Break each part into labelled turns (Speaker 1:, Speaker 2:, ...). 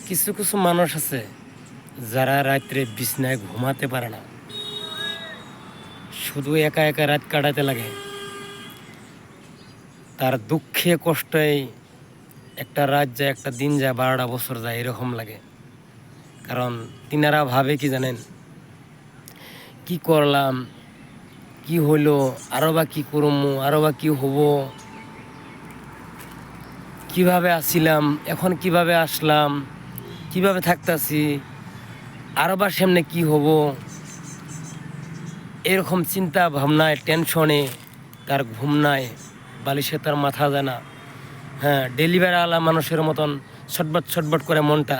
Speaker 1: কিছু কিছু মানুষ আছে যারা রাত্রে বিছনায় ঘুমাতে পারে না, শুধু একা একা রাত কাটাতে লাগে। তার দুঃখে কষ্টে একটা রাত যায়, একটা দিন যায়, 12টা বছর যায়, এরকম লাগে। কারণ তিনারা ভাবে কি জানেন, কি করলাম, কি হইলো, আরও বা কী করবো, আরও বা কী হব, কিভাবে আসছিলাম, এখন কিভাবে আসলাম, কিভাবে থাকতেছি, আরও বা সামনে কী হব, এরকম চিন্তা ভাবনায় টেনশনে তার ঘুম নাই, বালিশে তার মাথা যায় না। হ্যাঁ, ডেলিভারি আলা মানুষের মতন ছটবট ছটবট করে মনটা।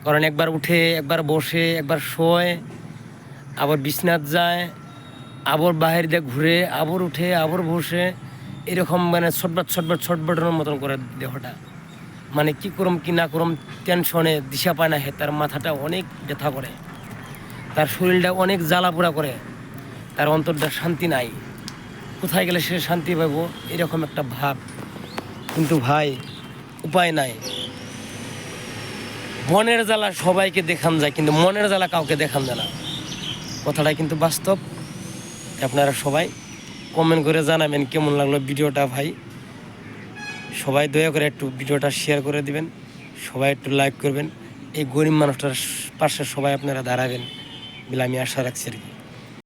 Speaker 1: কারণ একবার উঠে, একবার বসে, একবার শোয়, আবার বিছনাথ যায়, আবার বাহির দিয়ে ঘুরে, আবার উঠে, আবার বসে, এরকম মানে ছটবট ছটবট ছটবটের মতন করে দেহটা। মানে কী করম কি না করম টেনশনে দিশা পায় না। হে তার মাথাটা অনেক ব্যথা করে, তার শরীরটা অনেক জ্বালাপোড়া করে, তার অন্তরটা শান্তি নাই। কোথায় গেলে সে শান্তি পাব, এরকম একটা ভাব। কিন্তু ভাই, উপায় নাই। মনের জ্বালা সবাইকে দেখান যায়, কিন্তু মনের জ্বালা কাউকে দেখান যায় না। কথাটা কিন্তু বাস্তব। আপনারা সবাই কমেন্ট করে জানাবেন কেমন লাগলো ভিডিওটা। ভাই, সবাই দয়া করে একটু ভিডিওটা শেয়ার করে দিবেন, সবাই একটু লাইক করবেন। এই গরিব মানুষটার পাশে সবাই আপনারা দাঁড়াবেন বলে আমি আশা রাখছি আর কি।